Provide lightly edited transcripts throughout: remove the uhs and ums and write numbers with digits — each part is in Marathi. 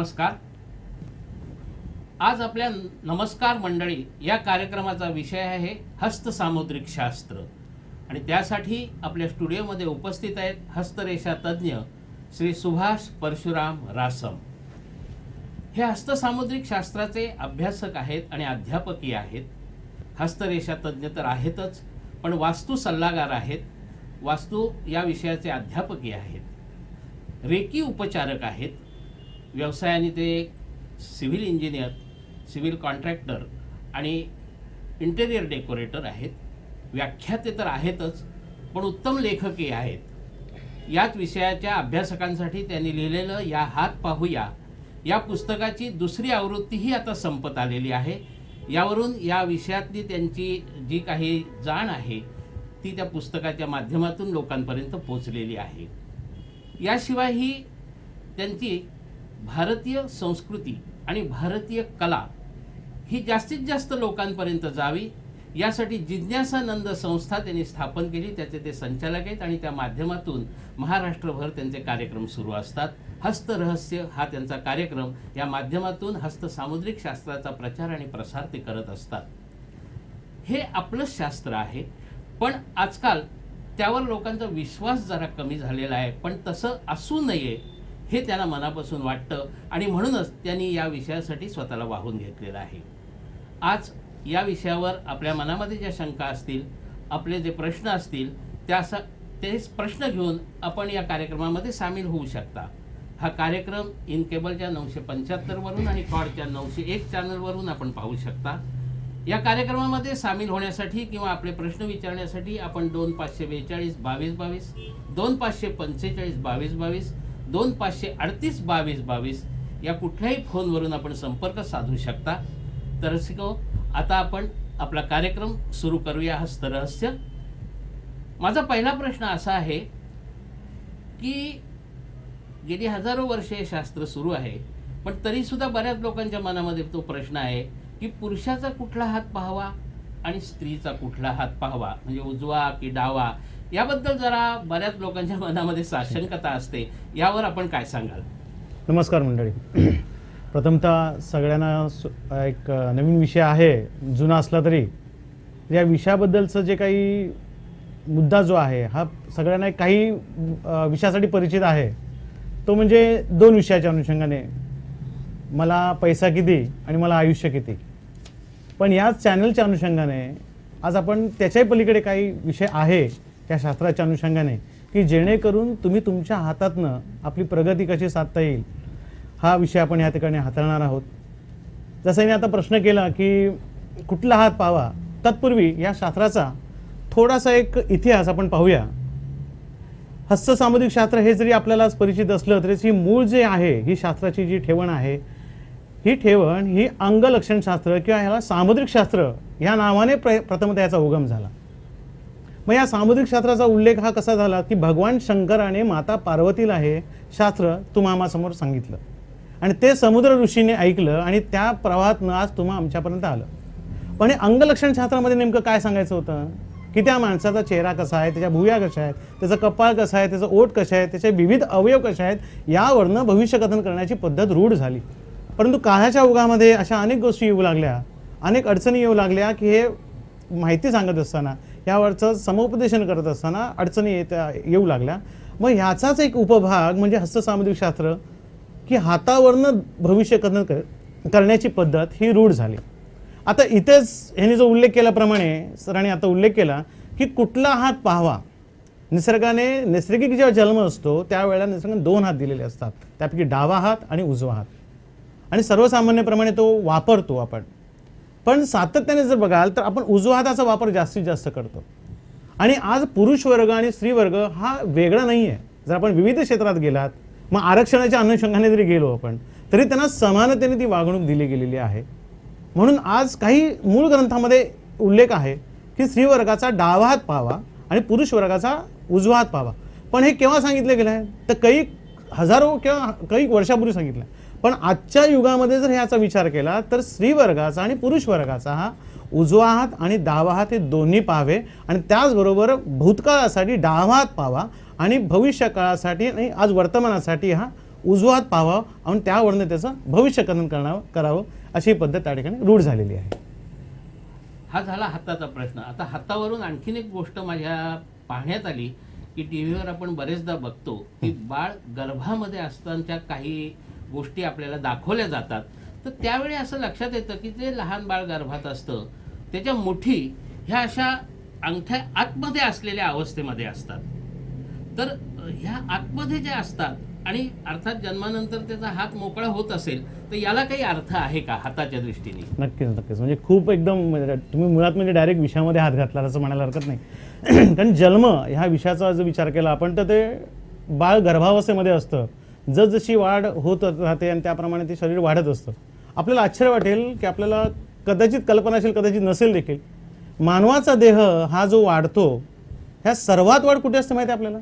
नमस्कार. आज आपल्या नमस्कार मंडळी या कार्यक्रमाचा विषय आहे हस्तसामुद्रिक शास्त्र आणि त्यासाठी आपल्या स्टुडिओमध्ये उपस्थित आहेत हस्तरेषा तज्ञ श्री सुभाष परशुराम रासम. हे हस्तसामुद्रिक शास्त्राचे अभ्यासक आहेत आणि अध्यापकही आहेत. हस्तरेषा तज्ञ तर आहेतच, पण वास्तू सल्लागार आहेत, वास्तू या विषयाचे अध्यापकही आहेत, रेकी उपचारक आहेत, व्यवसायाने ते सिव्हिल इंजिनियर, सिव्हिल कॉन्ट्रॅक्टर आणि इंटेरियर डेकोरेटर आहेत. व्याख्याते तर आहेतच, पण उत्तम लेखकही आहेत. याच विषयाच्या अभ्यासकांसाठी त्यांनी लिहिलेलं या हात पाहूया या पुस्तकाची दुसरी आवृत्तीही आता संपत आलेली आहे. यावरून या विषयातली त्यांची जी काही जाण आहे ती त्या पुस्तकाच्या माध्यमातून लोकांपर्यंत पोचलेली आहे. याशिवायही त्यांची भारतीय संस्कृती आणि भारतीय कला ही जास्तीत जास्त लोकांपर्यंत जावी यासाठी जिज्ञासानंद संस्था त्यांनी स्थापन केली. त्याचे ते संचालक आहेत आणि त्या माध्यमातून महाराष्ट्रभर त्यांचे कार्यक्रम सुरू असतात. हस्तरहस्य हा त्यांचा कार्यक्रम, या माध्यमातून हस्तसामुद्रिक शास्त्राचा प्रचार आणि प्रसार ते करत असतात. हे आपलं शास्त्र आहे, पण आजकाल त्यावर लोकांचा विश्वास जरा कमी झालेला आहे. पण तसं असू नये हे त्यांना मनापासून वाटतं आणि म्हणूनच त्यांनी या विषयासाठी स्वतःला वाहून घेतलेलं आहे. आज या विषयावर आपल्या मनामध्ये ज्या शंका असतील, आपले जे प्रश्न असतील, ते प्रश्न घेऊन आपण या कार्यक्रमामध्ये सामील होऊ शकता. हा कार्यक्रम इन केबलच्या 975 वरून आणि कॉडच्या 901 चॅनलवरून आपण पाहू शकता. या कार्यक्रमामध्ये सामील होण्यासाठी किंवा आपले प्रश्न विचारण्यासाठी आपण 2542 22 22, 2545 22 22, 2538 22 22 या कुठल्याही फोनवरून आपण संपर्क साधू शकता. तर रसिको, आता आपण आपला कार्यक्रम सुरू करूया. हस्तरहस्य. माझा पहिला प्रश्न असा आहे की गेली हजारो वर्षे हे शास्त्र सुरू आहे, पण तरीसुद्धा बऱ्याच लोकांच्या मनामध्ये तो प्रश्न आहे की पुरुषाचा कुठला हात पाहावा आणि स्त्रीचा कुठला हात पाहावा, म्हणजे उजवा की डावा, याबद्दल जरा बऱ्याच लोकांच्या मनामध्ये साशंकता असते. यावर आपण काय सांगाल? नमस्कार मंडळी. प्रथमतः सगळ्यांना एक नवीन विषय आहे, जुना असला तरी या विषयाबद्दलचं जे काही मुद्दा जो आहे हा सगळ्यांना काही विषयासाठी परिचित आहे. तो म्हणजे दोन विषयाच्या अनुषंगाने, मला पैसा किती आणि मला आयुष्य किती. पण याच चॅनलच्या अनुषंगाने आज आपण त्याच्याही पलीकडे काही विषय आहे त्या शास्त्राच्या अनुषंगाने की जेणेकरून तुम्ही तुमच्या हातातनं आपली प्रगती कशी साधता येईल हा विषय आपण या ठिकाणी हाताळणार आहोत. जसं मी आता प्रश्न केला की कुठला हात पाहावा, तत्पूर्वी या शास्त्राचा थोडासा एक इतिहास आपण पाहूया. हस्तसामुद्रिक शास्त्र हे जरी आपल्याला परिचित असलं तरी मूळ जे आहे, ही शास्त्राची जी ठेवण आहे, ही ठेवण ही अंगलक्षणशास्त्र किंवा ह्याला सामुद्रिक शास्त्र या नावाने प्रथमतः याचा उगम झाला. मग या सामुद्रिक शास्त्राचा उल्लेख हा कसा झाला की भगवान शंकराने माता पार्वतीला हे शास्त्र तुम्हामासमोर सांगितलं आणि ते समुद्र ऋषीने ऐकलं आणि त्या प्रवाहातनं आज तुम्हा आमच्यापर्यंत आलं. पण हे अंगलक्षणशास्त्रामध्ये नेमकं काय सांगायचं होतं की त्या माणसाचा चेहरा कसा आहे, त्याच्या भुवया कशा आहेत, त्याचं कपाळ कसं आहे, त्याचं ओठ कशा आहे, त्याचे विविध अवयव कसे आहेत, यावरनं भविष्यकथन करण्याची पद्धत रूढ झाली. परंतु काळाच्या ओघामध्ये अशा अनेक गोष्टी येऊ लागल्या, अनेक अडचणी येऊ लागल्या की हे माहिती सांगत असताना, यावरचं समुपदेशन करत असताना अडचणी येऊ लागल्या. मग ह्याचाच एक उपभाग म्हणजे हस्तसामुद्रिक शास्त्र की हातावरनं भविष्यकथन करण्याची पद्धत ही रूढ झाली. आता इथेच ह्यांनी जो उल्लेख केल्याप्रमाणे सरांनी आता उल्लेख केला की कुठला हात पाहावा. नैसर्गिक जेव्हा जन्म असतो त्यावेळेला निसर्गाने दोन हात दिलेले असतात, त्यापैकी डावा हात आणि उजवा हात, आणि सर्वसामान्यप्रमाणे तो वापरतो आपण. पण सातत्याने जर बघाल तर आपण उजवा हाताचा वापर जास्तीत जास्त करतो. आणि आज पुरुष वर्ग आणि स्त्री वर्ग हा वेगळा नाही आहे. जर आपण विविध क्षेत्रात गेलात, मग आरक्षणाच्या अनुषंगाने जरी गेलो आपण, तरी त्यांना समानतेने ती वागणूक दिली गेलेली आहे. म्हणून आज काही मूळ ग्रंथामध्ये उल्लेख आहे की स्त्री वर्गाचा डावा हात पाहावा आणि पुरुष वर्गाचा उजवा हात पाहावा. पण हे केव्हा सांगितलं गेलं आहे तर काही हजारो किंवा काही वर्षापूर्वी सांगितलं. पण आजच्या युगामध्ये जर ह्याचा विचार केला तर स्त्री वर्गाचा आणि पुरुष वर्गाचा हा उजवा हात आणि डावा हात हे दोन्ही पाहावे आणि त्याचबरोबर भूतकाळासाठी डावा हात पाहावा आणि भविष्य काळासाठी आणि आज वर्तमानासाठी हा उजवा हात पाहावा आणि त्यावरनं त्याचं भविष्यकलन करावं अशी पद्धत त्या ठिकाणी रूढ झालेली आहे. हा झाला हाताचा प्रश्न. आता हातावरून आणखीन एक गोष्ट माझ्या पाहण्यात आली की टीव्हीवर आपण बरेचदा बघतो की बाळ गर्भामध्ये असताना काही गोष्टी आपल्याला दाखवल्या जातात. तर त्यावेळी असं लक्षात येतं की जे लहान बाळ गर्भात असतं त्याच्या मुठी ह्या अशा अंगठ्या आतमध्ये असलेल्या अवस्थेमध्ये असतात. तर ह्या आतमध्ये जे असतात आणि अर्थात जन्मानंतर त्याचा हात मोकळा होत असेल तर याला काही अर्थ आहे का हाताच्या दृष्टीने? नक्कीच. म्हणजे खूप एकदम तुम्ही मुळात म्हणजे डायरेक्ट विषयामध्ये हात घातला असं म्हणायला हरकत नाही. कारण जन्म ह्या विषयाचा जर विचार केला आपण तर ते बाळ गर्भावस्थेमध्ये असतं. जसजशी वाढ होत राहते आणि त्याप्रमाणे ते शरीर वाढत असतं. आपल्याला आश्चर्य वाटेल की आपल्याला कदाचित कल्पना असेल, कदाचित नसेल देखील, मानवाचा देह हा जो वाढतो ह्या सर्वात वाढ कुठे असते माहिती आहे आपल्याला?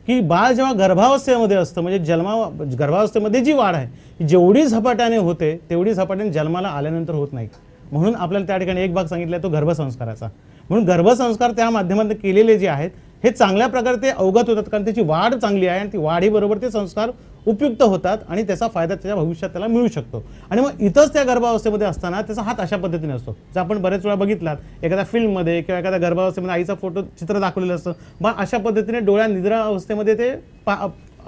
की बाळ जेव्हा गर्भावस्थेमध्ये असतं म्हणजे गर्भावस्थेमध्ये जी वाढ आहे जेवढी झपाट्याने होते तेवढी झपाट्याने जन्माला आल्यानंतर होत नाही. म्हणून आपल्याला त्या ठिकाणी एक भाग सांगितला तो गर्भसंस्काराचा. म्हणून गर्भसंस्कार त्या माध्यमातून केलेले जे आहेत हे चांगल्या प्रकारे ते अवगत होतात कारण त्याची वाढ चांगली आहे आणि ती वाढीबरोबर ते संस्कार उपयुक्त होतात आणि त्याचा फायदा त्याच्या भविष्यात त्याला मिळू शकतो. आणि मग इथंच त्या गर्भावस्थेमध्ये असताना त्याचा हात अशा पद्धतीने असतो. जर आपण बरेच वेळा बघितलात एखाद्या फिल्ममध्ये किंवा एखाद्या गर्भावस्थेमध्ये आईचा फोटो चित्र दाखवलेलं असतं पण अशा पद्धतीने डोळ्या निद्रा अवस्थेमध्ये ते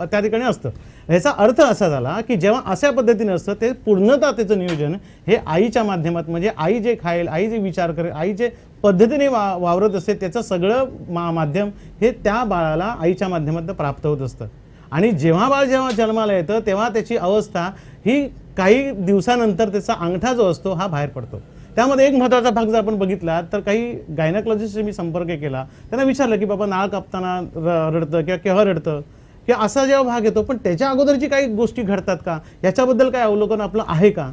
त्या ठिकाणी असतं. ह्याचा अर्थ असा झाला की जेव्हा अशा पद्धतीने असतं ते पूर्णतः त्याचं नियोजन हे आईच्या माध्यमात म्हणजे आई जे खाईल, आई जे विचार करेल, आई जे पद्धतीने वावरत असते त्याचं सगळं माध्यम हे त्या बाळाला आईच्या माध्यमातून प्राप्त होत असतं. आणि जेव्हा जन्माला येतं तेव्हा त्याची अवस्था ही काही दिवसानंतर त्याचा अंगठा जो असतो हा बाहेर पडतो. त्यामध्ये एक महत्त्वाचा भाग जर आपण बघितला तर काही गायनॉलॉजिस्टशी मी संपर्क केला. त्यांना विचारलं की बाबा नाळ कापताना रडतं किंवा केव्हा रडतं किंवा असा जेव्हा भाग येतो पण त्याच्या अगोदरची काही गोष्टी घडतात का याच्याबद्दल काय अवलोकन आपलं आहे का?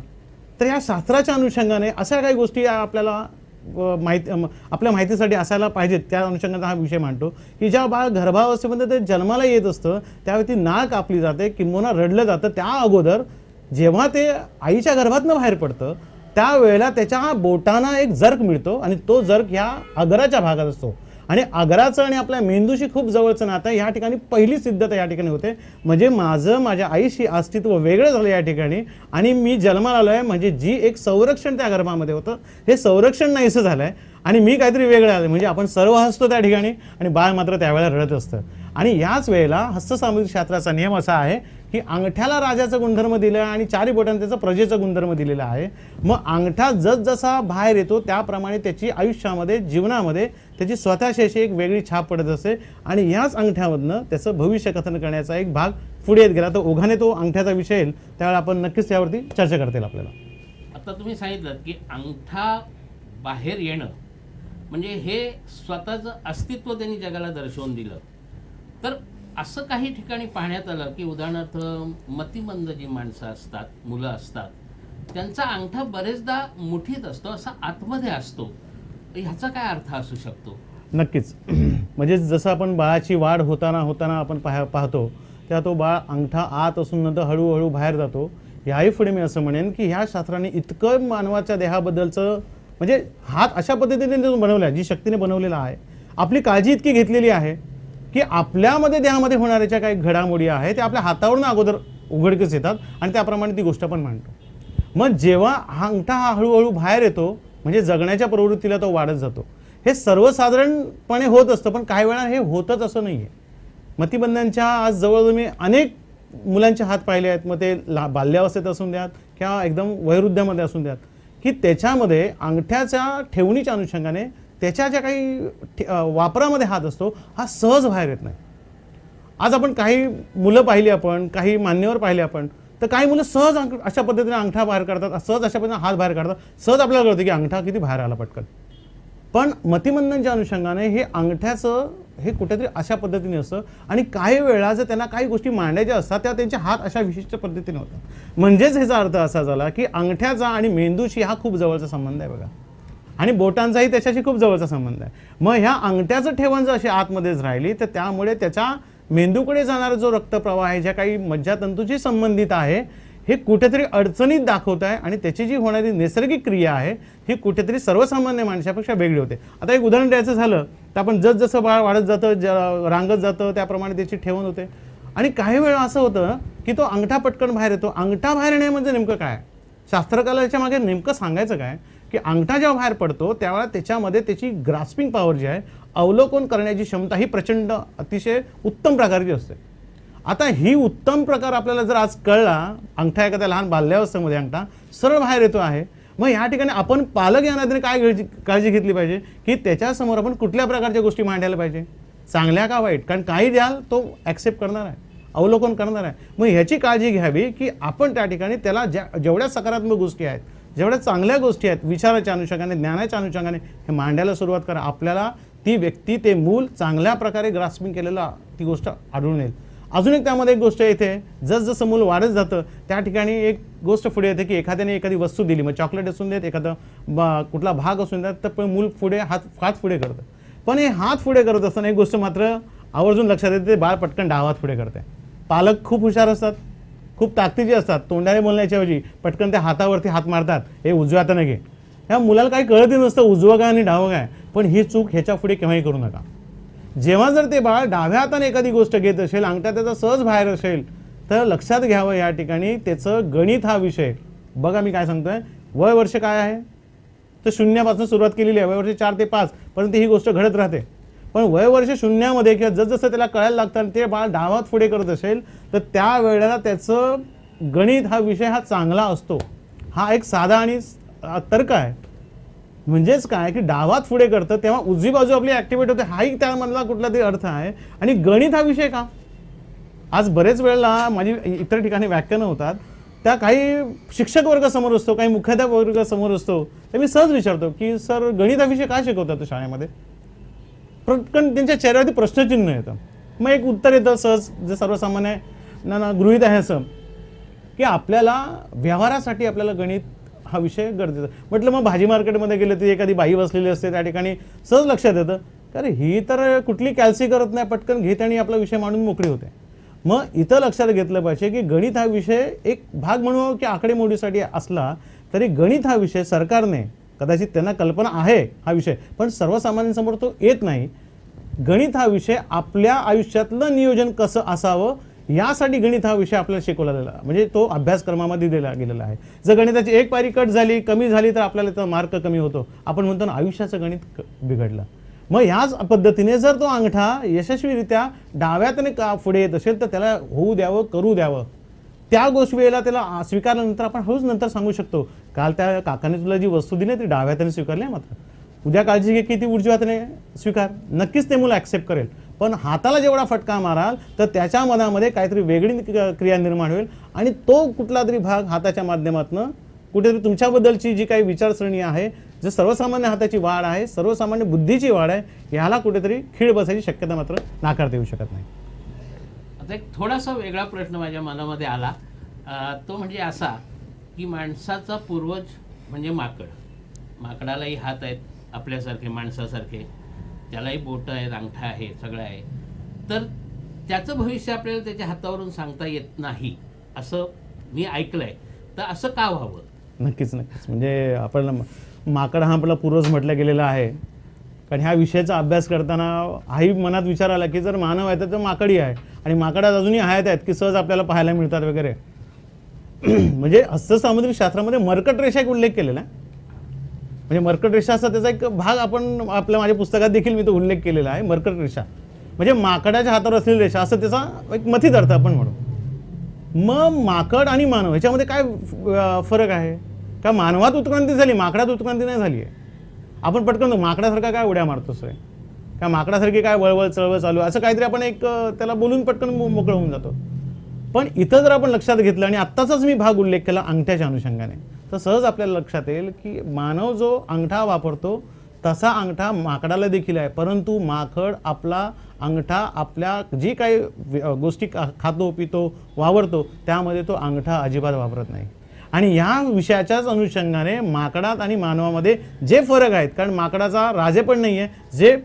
तर या शास्त्राच्या अनुषंगाने अशा काही गोष्टी आपल्याला आपल्या माहितीसाठी असायला पाहिजेत. त्या अनुषंगाने हा विषय मांडतो की जेव्हा बाळ गर्भावस्थेमध्ये ते जन्माला येत असतं त्यावेळी ती नाळ कापली जाते किंबहुना रडलं जातं. त्या अगोदर जेव्हा ते आईच्या गर्भातनं बाहेर पडतं त्यावेळेला त्याच्या बोटांना एक जर्क मिळतो आणि तो जर्क ह्या अगराच्या भागात असतो. आणि अगराचं आणि आपल्या मेंदूशी खूप जवळचं नातं या ठिकाणी पहिली सिद्धता या ठिकाणी होते. म्हणजे माझ्या आईशी अस्तित्व वेगळं झालं या ठिकाणी आणि मी जन्माला आलो आहे म्हणजे जी एक संरक्षण त्या गर्भामध्ये होतं हे संरक्षण नाहीसं झालं आहे आणि मी काहीतरी वेगळं आलं. म्हणजे आपण सर्व हसतो त्या ठिकाणी आणि बाळ मात्र त्यावेळेला रडत असतं. आणि याच वेळेला हस्तसामुद्रिक शास्त्राचा नियम असा आहे की अंगठ्याला राजाचा गुणधर्म दिला आणि चारी बोटांना त्याचा प्रजेचा गुणधर्म दिलेला आहे. मग अंगठा जसा बाहेर येतो त्याप्रमाणे त्याची आयुष्यामध्ये जीवनामध्ये त्याची स्वतःशी अशी एक वेगळी छाप पडत असते आणि याच अंगठ्यामधनं त्याचं भविष्य कथन करण्याचा एक भाग पुढे येत गेला. तर ओघाने तो अंगठ्याचा विषय येईल त्यावेळेला आपण नक्कीच त्यावरती चर्चा करता येईल आपल्याला. आता तुम्ही सांगितलं की अंगठा बाहेर येणं म्हणजे हे स्वतःचं अस्तित्व त्यांनी जगाला दर्शवून दिलं. तर असं काही ठिकाणी पाहण्यात आलं की उदाहरणार्थ मतिमंद जी माणसं असतात, मुलं असतात, त्यांचा अंगठा बरेचदा मुठीत असतो, असा आतमध्ये असतो. ह्याचा काय अर्थ असू शकतो? नक्कीच. म्हणजे जसं आपण बाळाची वाढ होताना आपण पाहतो तेव्हा तो बाळ अंगठा आत असून नंतर हळूहळू बाहेर जातो. याही पुढे मी असं म्हणेन की ह्या शास्त्राने इतकं मानवाच्या देहाबद्दलचं म्हणजे हात अशा पद्धतीने बनवला आहे, जी शक्तीने बनवलेला आहे, आपली काळजी इतकी घेतलेली आहे की आपल्यामध्ये देहामध्ये होणाऱ्या ज्या काही घडामोडी आहेत त्या आपल्या हातावरून अगोदर उघडकीस येतात आणि त्याप्रमाणे ती गोष्ट पण मांडतो. मग जेव्हा हा अंगठा हळूहळू बाहेर येतो म्हणजे जगण्याच्या प्रवृत्तीला तो वाढत जातो. हे सर्वसाधारणपणे होत असतं पण काही वेळा हे होतच असं नाही आहे. मतिमंदांच्या आज जवळजवळ मी अनेक मुलांचे हात पाहिले आहेत, मग ते बाल्यावस्थेत असून द्यात किंवा एकदम वयोवृद्धामध्ये असून द्यात, की त्याच्यामध्ये अंगठ्याच्या ठेवणीच्या अनुषंगाने त्याच्या ज्या काही वापरामध्ये हात असतो हा सहज बाहेर येत नाही. आज आपण काही मुलं पाहिली, आपण काही मान्यवर पाहिले आपण, तर काही मुलं सहज अशा पद्धतीने अंगठा बाहेर काढतात, सहज अशा पद्धतीने हात बाहेर काढतात, सहज आपल्याला कळतं की अंगठा किती बाहेर आला पटकन. पण मतिमंदांच्या अनुषंगाने हे अंगठ्याचं हे कुठेतरी अशा पद्धतीने असतं आणि काही वेळा जर त्यांना काही गोष्टी मांडायच्या असतात त्या त्यांचे हात अशा विशिष्ट पद्धतीने होतात. म्हणजेच ह्याचा अर्थ असा झाला की अंगठ्याचा आणि मेंदूशी हा खूप जवळचा संबंध आहे बघा, आणि बोटांचाही त्याच्याशी खूप जवळचा संबंध आहे. मग ह्या अंगठ्याचं ठेवण जर अशी आतमध्येच राहिली तर त्यामुळे त्याच्या मेंदूकडे जाणारा जो रक्तप्रवाह आहे, ज्या काही मज्जातंतूशी संबंधित आहे, हे कुठेतरी अडचणीत दाखवत आहे आणि त्याची जी होणारी नैसर्गिक क्रिया आहे ही कुठेतरी सर्वसामान्य माणसापेक्षा वेगळी होते. आता एक उदाहरण द्यायचं झालं तर आपण जसजसं बाळ वाढत जातं, रांगत जातं त्याप्रमाणे त्याची ठेवण होते आणि काही वेळा असं होतं की तो अंगठा पटकन बाहेर येतो. अंगठा बाहेर येणे म्हणजे नेमकं काय, शास्त्रकलेच्या मागे नेमकं सांगायचं काय की अंगठा जेव्हा बाहेर पडतो त्यावेळेला त्याच्यामध्ये त्याची ग्रास्पिंग पॉवर जी आहे, अवलोकन करण्याची क्षमता ही प्रचंड अतिशय उत्तम प्रकारची असते. आता ही उत्तम प्रकार आपल्याला जर आज कळला, अंगठा एखाद्या लहान बाल्यावस्थेमध्ये अंगठा सरळ बाहेर येतो आहे, मग या ठिकाणी आपण पालक या नात्याने काय काळजी घेतली पाहिजे की त्याच्यासमोर आपण कुठल्या प्रकारच्या गोष्टी मांडायला पाहिजे, चांगल्या का वाईट, कारण काही द्याल तो ॲक्सेप्ट करणार आहे, अवलोकन करणार आहे. मग ह्याची काळजी घ्यावी की आपण त्या ठिकाणी त्याला जेवढ्या सकारात्मक गोष्टी आहेत, जेवढ्या चांगल्या गोष्टी आहेत, विचाराच्या अनुषंगाने, ज्ञानाच्या अनुषंगाने हे मांडायला सुरुवात करा. आपल्याला ती व्यक्ती, ते मूल चांगल्या प्रकारे ग्रास्पिंग केलेलं ती गोष्ट आढळून येईल. अजून एक त्यामध्ये एक गोष्ट येते, जसजसं मूल वाढत जातं त्या ठिकाणी एक गोष्ट पुढे येते की एखाद्याने एखादी वस्तू दिली, मग चॉकलेट असून देत, एखादं कुठला भाग असून देत, तर मूल पुढे हात पुढे करतं. पण हे हात पुढे करत असताना एक गोष्ट मात्र आवर्जून लक्षात येते, ते बाळ पटकन डाव हात पुढे करते. पालक खूप हुशार असतात, खूप ताकदीचे असतात, तोंडाने बोलण्याच्या ऐवजी पटकन त्या हातावरती हात मारतात, हे उजव्या हाताने घे. ह्या मुलाला काही कळतही नसतं उजवं काय आणि डावं काय, पण ही चूक ह्याच्या पुढे केव्हाही करू नका. जेव्हा जर ते बाळ डाव्या हाताने एखादी गोष्ट घेत असेल, अंगठा त्याचा सहज बाहेर असेल, तर लक्षात घ्यावं या ठिकाणी त्याचं गणित हा विषय. बघा मी काय सांगतोय, वय वर्ष काय आहे, तर शून्यापासून सुरुवात केलेली आहे, वय वर्ष 4 ते 5 पर्यंत ही गोष्ट घडत राहते. पण वय वर्ष शून्यामध्ये किंवा जसजसं त्याला कळायला लागतं आणि ते बाळ डावात पुढे करत असेल, तर त्या वेळेला त्याचं गणित हा विषय हा चांगला असतो. हा एक साधा आणि तर्क आहे. म्हणजेच काय की डावात पुढे करतं तेव्हा उजवी बाजू आपली ॲक्टिवेट होते, हाही त्यामधला कुठला तरी अर्थ आहे. आणि गणित हा विषय का, आज बरेच वेळेला माझी इतर ठिकाणी व्याख्यानं होतात, त्या काही शिक्षक वर्ग समोर असतो, काही मुख्याध्यापक वर्ग समोर असतो, तर मी सहज विचारतो की सर गणित हा विषय का शिकवतात शाळेमध्ये. पटकन त्यांच्या चेहऱ्यावरती प्रश्नचिन्ह येतं. मग एक उत्तर येतं सहज, जे सर्वसामान्य गृहीत आहे असं की आपल्याला व्यवहारासाठी आपल्याला गणित हा विषय गरजेचा. म्हटलं मग भाजी मार्केटमध्ये गेले तर एखादी बाई बसलेली असते, त्या ठिकाणी सहज लक्षात येतं अरे ही तर कुठली कॅल्सी करत नाही, पटकन घेते आणि आपला विषय मांडून मोकळी होते. मग इथं लक्षात घेतलं पाहिजे की गणित हा विषय एक भाग म्हणून की आकडेमोडीसाठी असला तरी गणित हा विषय सरकारने, कदाचित त्यांना कल्पना आहे हा विषय, पण सर्वसामान्यांसमोर तो येत नाही. गणित हा विषय आपल्या आयुष्यातलं नियोजन कसं असावं यासाठी गणित हा विषय आपल्याला शिकवला गेला, म्हणजे तो अभ्यासक्रमामध्ये दिला गेलेला आहे. जर गणिताची एक पायरी कट झाली, कमी झाली, तर आपल्याला त्याचा मार्क कमी होतो. आपण म्हणतो ना आयुष्याचं गणित बिघडलं. मग ह्याच पद्धतीने जर तो अंगठा यशस्वीरित्या डाव्यातने पुढे येत असेल तर त्याला होऊ द्यावं, करू द्यावं. त्या गोष्टी वेळेला त्याला स्वीकारल्यानंतर आपण हळूच नंतर सांगू शकतो, काल त्या काकाने तुला जी वस्तू दिली ती डाव्या हाताने स्वीकारली, मात्र उद्या काळजी घे की ती उजव्या हाताने स्वीकार. नक्कीच ते मुलं ॲक्सेप्ट करेल. पण हाताला जेवढा फटका माराल तर त्याच्या मनामध्ये काहीतरी वेगळी क्रिया निर्माण होईल आणि तो कुठला तरी भाग हाताच्या माध्यमातून कुठेतरी तुमच्याबद्दलची जी काही विचारसरणी आहे, जे सर्वसामान्य हाताची वाढ आहे, सर्वसामान्य बुद्धीची वाढ आहे, याला कुठेतरी खीळ बसायची शक्यता मात्र नाकारता येऊ शकत नाही. आता एक थोडासा वेगळा प्रश्न माझ्या मनामध्ये आला, तो म्हणजे असा की माणसाचा पूर्वज म्हणजे माकड. माकडालाही हात आहेत आपल्यासारखे, माणसासारखे, त्यालाही बोटं आहेत, अंगठा आहे, सगळं आहे. तर त्याचं भविष्य आपल्याला त्याच्या हातावरून सांगता येत नाही असं मी ऐकलंय. तर असं का व्हावं? नक्कीच नक्कीच. म्हणजे आपण माकड हा आपला पूर्वज म्हटला गेलेला आहे, कारण ह्या विषयाचा अभ्यास करताना हाही मनात विचार आला की जर मानव आहे तर माकडी आहे, आणि माकडात अजूनही हयात आहेत की सहज आपल्याला पाहायला मिळतात वगैरे. म्हणजे हस्तसामुद्रिक शास्त्रामध्ये मर्कट रेषा एक उल्लेख केलेला आहे. म्हणजे मर्कट रेषा असा त्याचा एक भाग आपण माझ्या पुस्तकात देखील मी तो उल्लेख केलेला आहे. मर्कट रेषा म्हणजे माकडाच्या हातावर असलेली रेषा, असं त्याचा एक मथित अर्थ आपण म्हणू. मग माकड आणि मानव ह्याच्यामध्ये काय फरक आहे का? मानवात उत्क्रांती झाली, माकडात उत्क्रांती नाही झाली आहे. आपण पटकन माकडासारखा काय उड्या मारतोस रे, का माकडासारखी काय वळवळ चळवळ चालू, असं काहीतरी आपण एक त्याला बोलून पटकन मोकळं होऊन जातो. पण इथं जर आपण लक्षात घेतलं आणि आत्ताचाच मी भाग उल्लेख केला अंगठ्याच्या अनुषंगाने, तर सहज आपल्याला लक्षात येईल की मानव जो अंगठा वापरतो तसा अंगठा माकडाला देखील आहे, परंतु माकड आपला अंगठा आपल्या जी काही गोष्टी खातो, पितो, वावरतो त्यामध्ये तो अंगठा अजिबात वापरत नाही. आणि या विषयाच्याच अनुषंगाने माकडात आणि मानवामध्ये जे फरक आहेत, कारण माकडाचा राजेपण नाही आहे, जे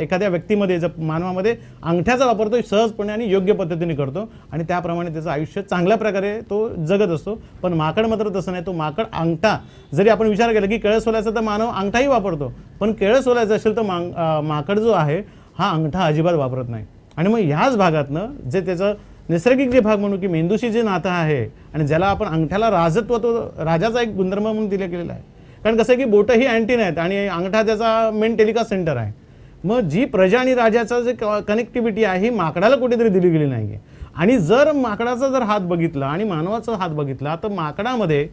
एखाद्या व्यक्तीमध्ये जर मानवामध्ये अंगठ्याचा वापर तो सहजपणे आणि योग्य पद्धतीने करतो आणि त्याप्रमाणे त्याचं आयुष्य चांगल्या प्रकारे तो जगत असतो. पण माकड मात्र तसं नाही. तो माकड अंगठा, जरी आपण विचार केला की केळं सोलायचं तर मानव अंगठाही वापरतो, पण केळं सोलायचं असेल तर माकड जो आहे हा अंगठा अजिबात वापरत नाही. आणि मग ह्याच भागातनं जे त्याचं नैसर्गिक जे भाग म्हणू की मेंदूशी जे नातं आहे आणि ज्याला आपण अंगठ्याला राजत्व, तो राजाचा एक गुणधर्म म्हणून दिला गेलेला आहे. कारण कसं आहे की बोटं ही अँटीन आहेत आणि अंगठा त्याचा मेन टेलिकास्ट सेंटर आहे. मग जी प्रजा आणि राजाचा जे कनेक्टिव्हिटी आहे ही माकडाला कुठेतरी दिली गेली नाही आहे. आणि जर माकडाचा जर हात बघितला आणि मानवाचा हात बघितला तर माकडामध्ये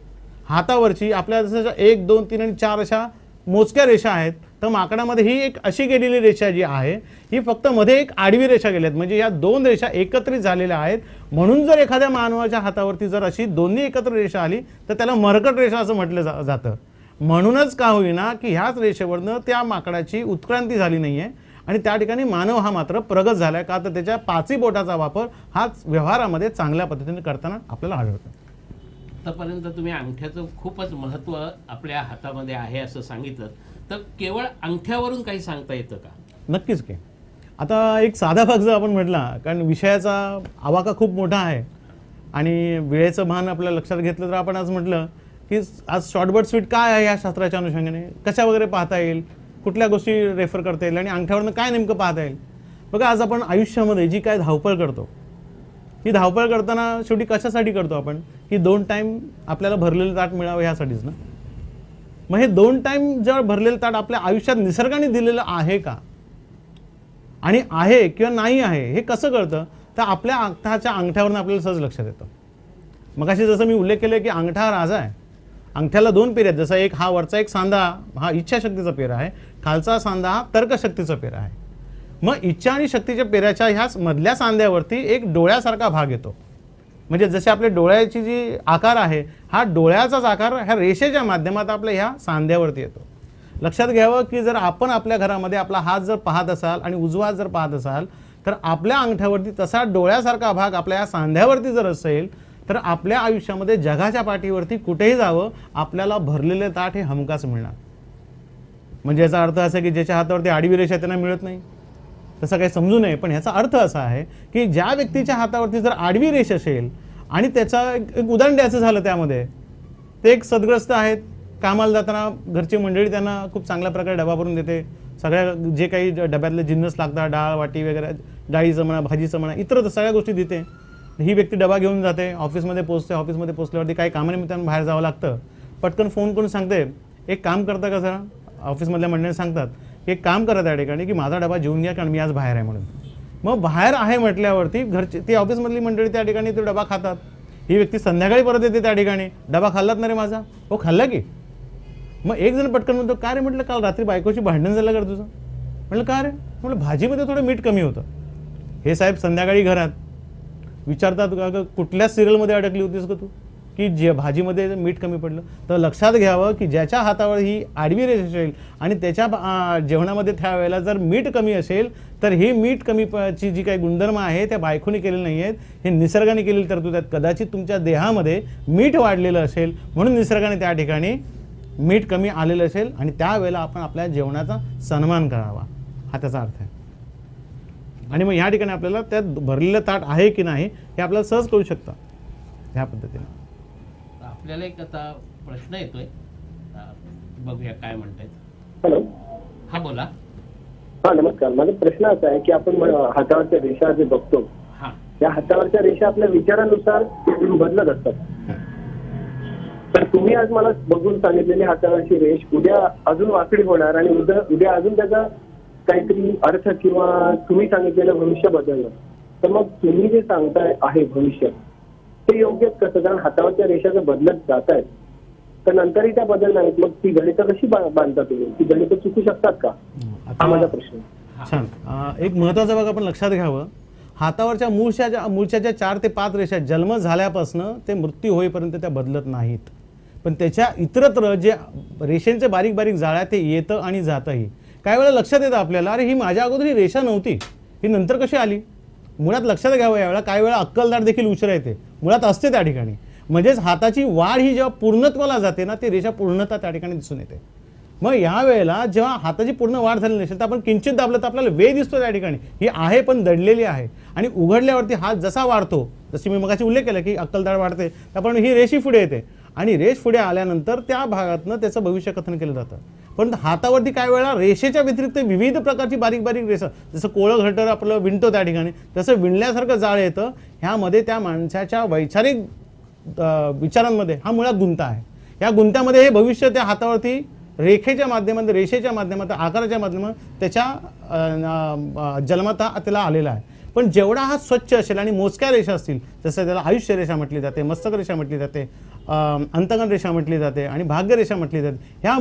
हातावरची आपल्या जसं 1, 2, 3 आणि 4 अशा मोजक्या रेषा आहेत, तर माकडामध्ये ही एक अशी गेलेली रेषा जी आहे ही फक्त मध्ये एक आडवी रेषा गेल्या आहेत. म्हणजे या 2 रेषा एकत्रित झालेल्या आहेत. म्हणून जर एखाद्या मानवाच्या हातावरती जर अशी दोन्ही एकत्र रेषा आली तर त्याला मरकट रेषा असं म्हटलं जातं. म्हणूनच का होईना की ह्याच रेषेवरनं त्या माकडाची उत्क्रांती झाली नाही आहे आणि त्या ठिकाणी मानव हा मात्र प्रगत झाला आहे. का तर त्याच्या 5ही बोटाचा वापर हाच व्यवहारामध्ये चांगल्या पद्धतीने करताना आपल्याला आढळतो. आतापर्यंत तुम्ही अंगठ्याचं खूपच महत्त्व आपल्या हातामध्ये आहे असं सांगितलं, तर केवळ अंगठ्यावरून काही सांगता येतं का? नक्कीच की. आता एक साधा भाग जर आपण म्हटला, कारण विषयाचा आवाका खूप मोठा आहे आणि वेळेचं भान आपल्या लक्षात घेतलं तर आपण आज म्हटलं की आज शॉर्टबट स्वीट काय आहे या शास्त्राच्या अनुषंगाने, कशा वगैरे पाहता येईल, कुठल्या गोष्टी रेफर करता येईल आणि अंगठ्यावरनं काय नेमकं पाहता येईल. बघा, आज आपण आयुष्यामध्ये जी काय धावपळ करतो, ही धावपळ करताना शेवटी कशासाठी करतो आपण, की 2 टाईम आपल्याला भरलेलं ताट मिळावं ह्यासाठीच ना. मग हे 2 टाईम जर भरलेलं ताट आपल्या आयुष्यात निसर्गाने दिलेलं आहे का, आणि आहे किंवा नाही आहे हे कसं कळतं, तर आपल्या अंगठाच्या अंगठ्यावरून आपल्याला सहज लक्षात येतं. मगाशी जसं मी उल्लेख केला की अंगठा हा राजा आहे. अंगठ्याला 2 पेर आहेत. जसं एक हा वरचा एक सांधा हा इच्छाशक्तीचा पेरा आहे, खालचा सांधा हा तर्कशक्तीचा पेरा आहे. मग इच्छा आणि शक्तीच्या पेऱ्याच्या ह्याच मधल्या सांध्यावरती एक डोळ्यासारखा भाग येतो. म्हणजे जसे आपल्या डोळ्याची जी आकार आहे, हा डोळ्याचाच आकार ह्या रेषेच्या माध्यमात आपल्या ह्या सांध्यावरती येतो. लक्षात घ्यावं की जर आपण आपल्या घरामध्ये आपला हात जर पाहत असाल आणि उजवा हात जर पाहत असाल तर आपल्या अंगठ्यावरती तसा डोळ्यासारखा भाग आपल्या या सांध्यावरती जर असेल तर आपल्या आयुष्यामध्ये जगाच्या पाठीवरती कुठेही जावं आपल्याला भरलेले ताट हे हमखास मिळणार. म्हणजे याचा अर्थ असा की ज्याच्या हातावरती आडवी रेषा त्यांना मिळत नाही तसं काही समजू नये. पण ह्याचा अर्थ असा आहे की ज्या व्यक्तीच्या हातावरती जर आडवी रेष असेल आणि त्याचा एक उदाहरण द्यायचं झालं, त्यामध्ये ते एक सद्ग्रस्त आहेत, कामाला जाताना घरची मंडळी त्यांना खूप चांगल्या प्रकारे डबा भरून देते, सगळ्या जे काही डब्यातले जिन्नस लागतात, डाळ वाटी वगैरे, डाळीचं म्हणा, भाजीचं म्हणा, इतर सगळ्या गोष्टी देते. ही व्यक्ती डबा घेऊन जाते, ऑफिसमध्ये पोहोचते, ऑफिसमध्ये पोहोचल्यावरती काही कामानिमित्तानं बाहेर जावं लागतं, पटकन फोन करून सांगते, एक काम करता का जरा, ऑफिसमधल्या मंडळी सांगतात की एक काम करा त्या ठिकाणी की माझा डबा जेवून घ्या कारण मी आज बाहेर आहे म्हणून. मग बाहेर आहे म्हटल्यावरती घरची ती ऑफिसमधली मंडळी त्या ठिकाणी तो डबा खातात. ही व्यक्ती संध्याकाळी परत येते त्या ठिकाणी, डबा खाल्लात ना रे माझा, हो खाल्ला की. मग एक जण पटकन म्हणतो, काय रे, म्हटलं काल रात्री बायकोची भांडण झालं कर तुझं. म्हटलं का रे, म्हटलं भाजीमध्ये थोडं मीठ कमी होतं. हे साहेब संध्याकाळी घरात विचारतात का कुठल्या सिरियलमध्ये अडकली होतीस का तू की जे भाजीमध्ये मीठ कमी पडलं. तर लक्षात घ्यावं की ज्याच्या हातावर ही आडवी रेष असेल आणि त्याच्या जेवणामध्ये त्यावेळेला जर मीठ कमी असेल तर ही मीठ कमीची जी काही गुणधर्म आहे त्या बायकोने केलेली नाही आहेत, हे निसर्गाने केलेली तरतूद आहेत. कदाचित तुमच्या देहामध्ये मीठ वाढलेलं असेल म्हणून निसर्गाने त्या ठिकाणी मीठ कमी आलेलं असेल आणि त्यावेळेला आपण आपल्या जेवणाचा सन्मान करावा, हा त्याचा अर्थ आहे. आणि मग ह्या ठिकाणी आपल्याला त्यात भरलेलं ताट आहे की नाही हे आपल्याला सहज कळू शकतं ह्या पद्धतीने. आपल्याला एक आता प्रश्न येतोय, बघूया काय म्हणतायत. हॅलो, हा बोला. हा नमस्कार. माझा प्रश्न असा आहे की आपण हातावरच्या रेषा जे बघतो हा, त्या हातावरच्या रेषा आपल्या विचारानुसार बदलत असतात. तर तुम्ही आज मला बघून सांगितलेली हातावरची रेष उद्या अजून वाकडी होणार आणि उद्या अजून त्याचा काहीतरी अर्थ किंवा तुम्ही सांगितलेलं भविष्य बदलणार. तर मग तुम्ही जे सांगताय आहे भविष्य ते योग्यच कसं, कारण हातावरच्या रेषा जर बदलत जात आहेत तर नंतरही त्या बदलणार आहेत, मग ती गणितं कशी बांधता तुम्ही, ती गणितं चुकू शकतात का, हा माझा प्रश्न. छान. एक महत्त्वाचा भाग आपण लक्षात घ्यावं, हातावरच्या मूळच्या ज्या 4 ते 5 रेषा जन्म झाल्यापासून ते मृत्यू होईपर्यंत त्या बदलत नाहीत. पण त्याच्या इतरत्र जे रेषेंचे बारीक बारीक जाळ्या ते येतं आणि जातंही. काही वेळा लक्षात येतं आपल्याला, अरे ही माझ्या अगोदर ही रेषा नव्हती, ही नंतर कशी आली. मुळात लक्षात घ्यावं यावेळेला काही वेळा अक्कलदार देखील उशिरा येते, मुळात असते त्या ठिकाणी. म्हणजेच हाताची वाढ ही जेव्हा पूर्णत्वाला जाते ना, ती रेषा पूर्णता त्या ठिकाणी दिसून येते. मग या वेळेला जेव्हा हाताची पूर्ण वाढ झाली नसेल तर आपण किंचित दाबलं तर आपल्याला वेळ दिसतो त्या ठिकाणी, ही आहे पण दडलेली आहे. आणि उघडल्यावरती हात जसा वाढतो, जशी मी मगाशी उल्लेख केला की अक्कलदार वाढते, तर आपण ही रेषी पुढे येते आणि रेष पुढे आल्यानंतर त्या भागातनं त्याचं भविष्य कथन केलं जातं. पण हातावरती काय वेळा रेषेच्या व्यतिरिक्त विविध प्रकारची बारीक बारीक रेषा, जसं कोळं घटर आपलं विणतो त्या ठिकाणी, तसं विणल्यासारखं जाळ येतं. ह्यामध्ये त्या माणसाच्या वैचारिक विचारांमध्ये हा मुळात गुंता आहे. या गुंत्यामध्ये हे भविष्य त्या हातावरती रेषेच्या माध्यमातून आकाराच्या माध्यमातून त्याच्या जन्मता त्याला आलेला आहे. पण जेवढा हा स्वच्छ असेल आणि मोजक्या रेषा असतील, जसं त्याला आयुष्य रेषा म्हटली जाते, मस्तक रेषा म्हटली जाते, अंतगण रेषा म्हटली जाते आणि भाग्य रेषा म्हटली जाते, ह्या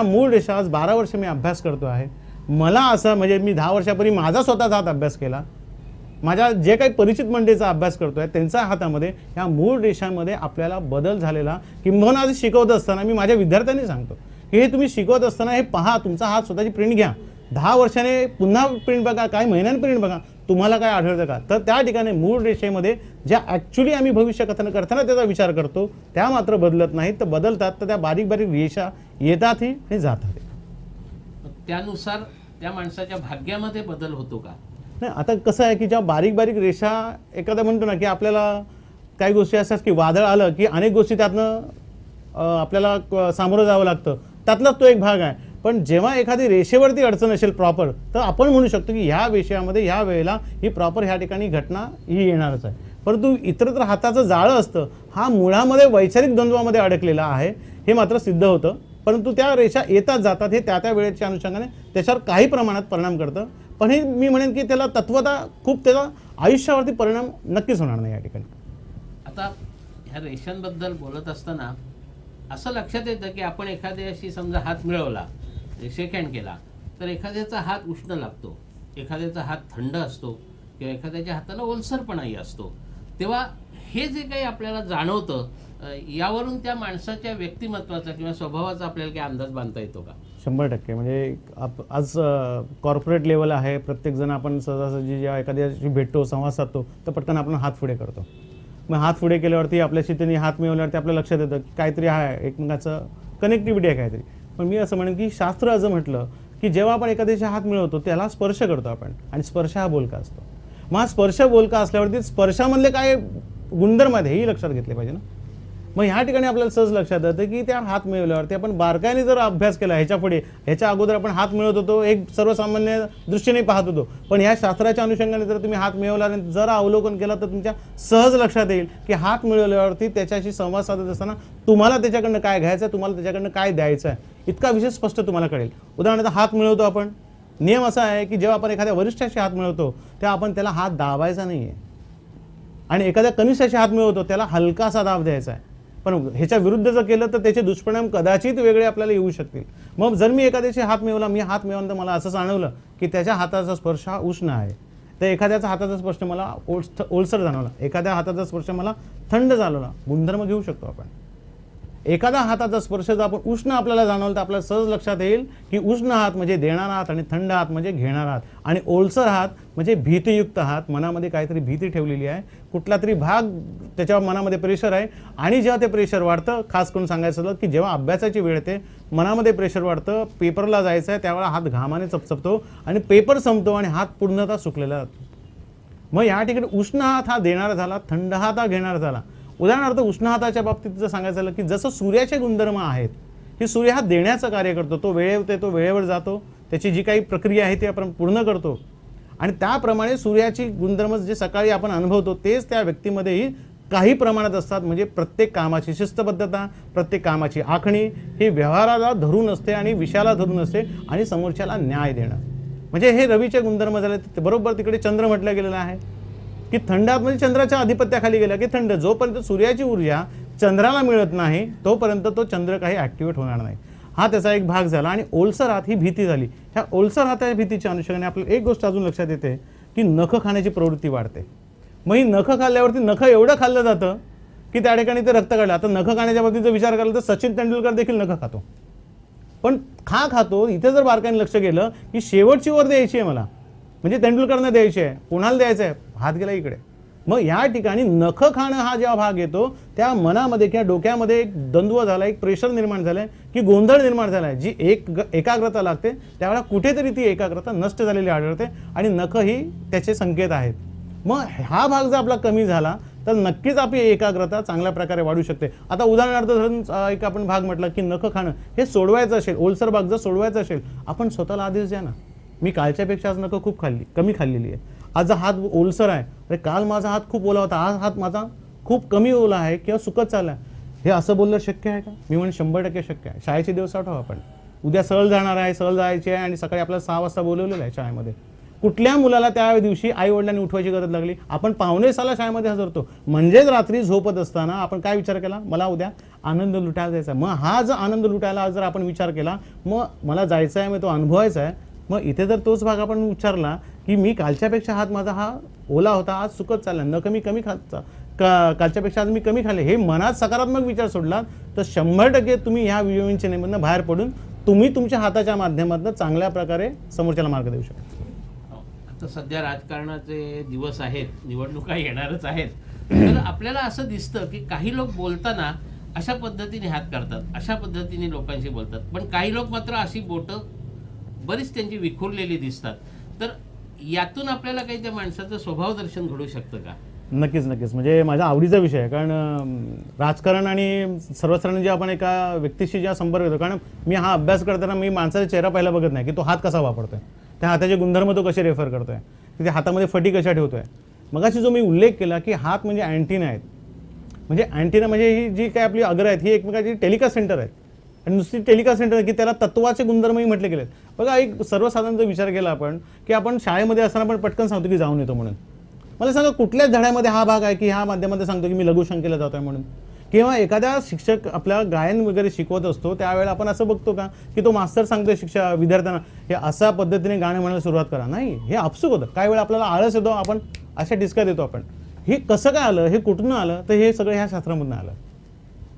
मूळ रेषा आज 12 वर्ष मी अभ्यास करतो आहे. मला असं म्हणजे मी 10 वर्षापूर्वी माझा स्वतःचा हात अभ्यास केला, माझ्या जे काही परिचित मंडळीचा अभ्यास करतोय त्यांच्या हातामध्ये ह्या मूळ रेषांमध्ये आपल्याला बदल झालेला, किंबहुना आज शिकवत असताना मी माझ्या विद्यार्थ्यांनी सांगतो की हे तुम्ही शिकवत असताना हे पहा, तुमचा हात स्वतःची प्रिंट घ्या, 10 वर्षाने पुन्हा प्रिंट बघा, काही महिन्यांनी प्रिंट बघा, तुम्हाला काय आढळतं का? तर त्या ठिकाणी मूळ रेषेमध्ये ज्या ॲक्च्युली आम्ही भविष्य कथन करताना त्याचा विचार करतो त्या मात्र बदलत नाहीत, तर बदलतात. तर त्या बारीक बारीक रेषा येतातही आणि जातात. त्यानुसार त्या माणसाच्या भाग्यामध्ये बदल होतो का? नाही, आता कसं आहे की ज्या बारीक बारीक रेषा, एखादा म्हणतो ना की आपल्याला काही गोष्टी असतात की वादळ आलं की अनेक गोष्टी त्यातनं आपल्याला सामोरं जावं लागतं, त्यातलाच तो एक भाग आहे. पण जेव्हा एखादी रेषेवरती अडचण असेल प्रॉपर, तर आपण म्हणू शकतो की ह्या विषयामध्ये ह्या वेळेला ही प्रॉपर ह्या ठिकाणी घटना ही येणारच आहे. परंतु इतरत्र हाताचं जाळं असतं, हा मुळामध्ये वैचारिक द्वंद्वामध्ये अडकलेला आहे, हे मात्र सिद्ध होतं. परंतु त्या रेषा येतात जातात, हे त्या वेळेच्या अनुषंगाने त्याच्यावर काही प्रमाणात परिणाम करतं. पण हे मी म्हणेन की त्याला तत्वता खूप त्याचा आयुष्यावरती परिणाम नक्कीच होणार नाही या ठिकाणी. आता ह्या रेषांबद्दल बोलत असताना असं लक्षात येतं की आपण एखाद्याशी समजा हात मिळवला, शेक हँड केला, तर एखाद्याचा हात उष्ण लागतो, एखाद्याचा हात थंड असतो किंवा एखाद्याच्या हाताला ओलसरपणाही असतो. तेव्हा हे जे काही आपल्याला जाणवतं, यावरून त्या माणसाच्या व्यक्तिमत्वाचा किंवा स्वभावाचा आपल्याला काही अंदाज बांधता येतो का? 100% म्हणजे आज कॉर्पोरेट लेवल आहे, प्रत्येकजण आपण सहजासहजी जेव्हा एखाद्याशी भेटतो, संवाद साधतो, तर पटकन आपण हात पुढे करतो. मग हात पुढे केल्यावरती आपल्याशी त्यांनी हात मिळवल्यावरती आपल्या लक्षात येतं की काहीतरी आहे, एकमेकाचं कनेक्टिव्हिटी आहे काहीतरी. पण मी असं म्हणेन की शास्त्र असं म्हटलं की जेव्हा आपण एखाद्याशी हात मिळवतो त्याला स्पर्श करतो आपण, आणि स्पर्श हा बोलका असतो. मग हा स्पर्श बोलका असल्यावरती स्पर्शामधले काय गुणधर्म आहेत हेही लक्षात घेतले पाहिजे ना. मग ह्या ठिकाणी आपल्याला सहज लक्षात येतं की त्या हात मिळवल्यावरती आपण बारकाईने जर अभ्यास केला, ह्याच्या अगोदर आपण हात मिळवत होतो एक सर्वसामान्य दृष्टीने पाहत होतो, पण ह्या शास्त्राच्या अनुषंगाने जर तुम्ही हात मिळवला आणि जरा अवलोकन केला तर तुमच्या सहज लक्षात येईल की हात मिळवल्यावरती त्याच्याशी संवाद साधत असताना तुम्हाला त्याच्याकडनं काय घ्यायचं आहे, तुम्हाला त्याच्याकडनं काय द्यायचं आहे, इतका विषय स्पष्ट तुम्हाला कळेल. उदाहरणार्थ हात मिळवतो आपण, नियम असा आहे की जेव्हा आपण एखाद्या वरिष्ठाशी हात मिळवतो तेव्हा आपण त्याला हात दाबायचा नाही आहे, आणि एखाद्या कनिष्ठाशी हात मिळवतो त्याला हलकासा दाब द्यायचा आहे. पण ह्याच्या विरुद्ध जर केलं तर त्याचे दुष्परिणाम कदाचित वेगळे आपल्याला येऊ शकतील. मग जर मी एखाद्याशी हात मिळवला, मी हात मिळवल्यानंतर मला असं जाणवलं की त्याच्या हाताचा स्पर्श हा उष्ण आहे, तर एखाद्याचा हाताचा स्पर्श मला ओलसर जाणवला, एखाद्या हाताचा स्पर्श मला थंड जाणवला, गुणधर्म घेऊ शकतो आपण. एखादा हाताचा स्पर्श जर आपण उष्ण आपल्याला जाणवलं तर आपल्याला सहज लक्षात येईल की उष्ण हात म्हणजे देणारा हात आणि थंड हात म्हणजे घेणारा हात, आणि ओलसर हात म्हणजे भीतीयुक्त हात, मनामध्ये काहीतरी भीती ठेवलेली आहे, कुठला तरी भाग त्याच्यावर मनामध्ये प्रेशर आहे. आणि जेव्हा ते प्रेशर वाढतं, खास करून सांगायचं झालं की जेव्हा अभ्यासाची वेळ येते, मनामध्ये प्रेशर वाढतं, पेपरला जायचं आहे, त्यावेळेला हात घामाने चपचपतो आणि पेपर संपतो आणि हात पूर्णतः सुकलेला जातो. मग या ठिकाणी उष्ण हात हा देणारा झाला, थंड हात हा घेणारा झाला. उदाहरणार्थ उष्ण हाताच्या बाबतीत जर सांगायचं झालं की जसं सूर्याचे गुणधर्म आहेत, की सूर्य हा देण्याचं कार्य करतो, तो वेळेवर जातो, त्याची जी काही प्रक्रिया आहे ती आपण पूर्ण करतो, आणि त्याप्रमाणे सूर्याची गुणधर्म जे सकाळी आपण अनुभवतो तेच त्या व्यक्तीमध्येही काही प्रमाणात असतात. म्हणजे प्रत्येक कामाची शिस्तबद्धता, प्रत्येक कामाची आखणी ही व्यवहाराला धरून असते आणि विषयाला धरून असते, आणि समोरच्याला न्याय देणं, म्हणजे हे रवीचे गुणधर्म झाले. बरोबर तिकडे चंद्र म्हटलं गेलेलं आहे की थंड हात म्हणजे चंद्राच्या आधिपत्याखाली गेला की थंड, जोपर्यंत सूर्याची ऊर्जा चंद्राला मिळत नाही तोपर्यंत तो चंद्र काही ॲक्टिवेट होणार नाही, हा त्याचा एक भाग झाला. आणि ओलसर हात ही भीती झाली. ह्या ओलसर हाताच्या भीतीच्या अनुषंगाने आपल्याला एक गोष्ट अजून लक्षात येते की नखं खाण्याची प्रवृत्ती वाढते. मग ही नखं खाल्ल्यावरती नखं एवढं खाल्लं जातं की त्या ठिकाणी ते रक्त काढलं. आता नखं खाण्याच्या बाबतीत जर विचार केला तर सचिन तेंडुलकर देखील नखं खातो, पण खातो इथे जर बारकाईने लक्ष गेलं की शेवटची वर द्यायची आहे मला, म्हणजे तेंडुलकरना द्यायची आहे, कोणाला द्यायचं आहे, हात गेला इकडे. मग या ठिकाणी नखं खाणं हा जेव्हा भाग येतो त्या मनामध्ये किंवा डोक्यामध्ये एक द्वंद्व झाला, एक प्रेशर निर्माण झालंय की गोंधळ निर्माण झालाय. जी एकाग्रता लागते त्यावेळेला कुठेतरी ती एकाग्रता नष्ट झालेली आढळते, आणि नखं ही त्याचे संकेत आहेत. मग हा भाग जर आपला कमी झाला तर तर नक्कीच आपली एकाग्रता चांगल्या प्रकारे वाढू शकते. आता उदाहरणार्थ धरून एक आपण भाग म्हटलं की नखं खाणं हे सोडवायचं असेल, ओलसर भाग जर सोडवायचा असेल, आपण स्वतःला आदेश द्या ना, मी कालच्यापेक्षा आज नखं खूप कमी खाल्लेली आहे, आज हात ओलसर आहे, अरे काल माझा हात खूप ओला होता, आज हात माझा खूप कमी ओला आहे किंवा सुकत चालला आहे, हे असं बोलणं शक्य आहे का? मी म्हणून 100% शक्य आहे. शाळेचे दिवस आठवा आपण, उद्या सहल जाणार आहे, सहल जायची आहे आणि सकाळी आपल्याला 6 वाजता बोलवलेलं आहे शाळेमध्ये. कुठल्या मुलाला त्या दिवशी आई वडिलांनी उठवायची गरज लागली? आपण 5:45 शाळेमध्ये हजरतो, म्हणजेच रात्री झोपत असताना आपण काय विचार केला? मला उद्या आनंद लुटायला जायचा. मग हा जर आनंद लुटायला जर आपण विचार केला, मग मला जायचं आहे, मग तो अनुभवायचा आहे, मग इथे जर तोच भाग आपण विचारला की मी कालच्यापेक्षा हात माझा हा ओला होता, आज सुकत चालला, न कमी खात कालच्यापेक्षा आज मी कमी खाल्ले, हे मनात सकारात्मक विचार सोडला तर 100% तुम्ही ह्या विवंचनेमधून बाहेर पडून तुम्ही तुमच्या हाताच्या माध्यमातून चांगल्या प्रकारे समोरच्याला मार्ग देऊ शकता. आता सध्या राजकारणाचे दिवस आहेत, निवडणुका येणारच आहेत, तर आपल्याला असं दिसतं की काही लोक बोलताना अशा पद्धतीने हात करतात, अशा पद्धतीने लोकांशी बोलतात, पण काही लोक मात्र अशी बोटं बरीच त्यांची विखुरलेली दिसतात. तर यातून आपल्याला काही त्या माणसाचं स्वभाव दर्शन घडू शकतं का? नक्कीच म्हणजे माझ्या आवडीचा विषय आहे, कारण राजकारण आणि सर्वसाधारण जे आपण एका व्यक्तीशी जेव्हा संपर्क येतो, कारण मी हा अभ्यास करताना मी माणसाचा चेहरा पाहायला बघत नाही की तो हात कसा वापरतोय, त्या हाताचे गुणधर्म तो कसे रेफर करतोय, की त्या हातामध्ये फटी कशा ठेवतोय. मगाशी जो मी उल्लेख केला की हात म्हणजे अँटिना आहेत, म्हणजे अँटिना म्हणजे ही जी काय आपली अग्र आहेत ही एकमेकाची टेलिकास्ट सेंटर आहेत, आणि नुसती टेलिकास्ट सेंटर की त्याला तत्वाचे गुणधर्मही म्हटले गेलेत. बघा, एक सर्वसाधारण जर विचार केला आपण की आपण शाळेमध्ये असताना पण पटकन सांगतो की जाऊन येतो म्हणून, मला सांगा कुठल्याच धड्यामध्ये हा भाग आहे की ह्या माध्यमामध्ये सांगतो की मी लघुशंकेला जातो आहे म्हणून? किंवा एखाद्या शिक्षक आपल्या गायन वगैरे शिकवत असतो त्यावेळेला आपण असं बघतो का की तो मास्तर सांगतोय विद्यार्थ्यांना हे अशा पद्धतीने गाणं म्हणायला सुरुवात करा? नाही, हे आपसूक होतं. काही वेळा आपल्याला आळस येतो, आपण अशा डिस्का देतो. आपण हे कसं काय आलं, हे कुठून आलं? तर हे सगळं ह्या शास्त्रामधून आलं.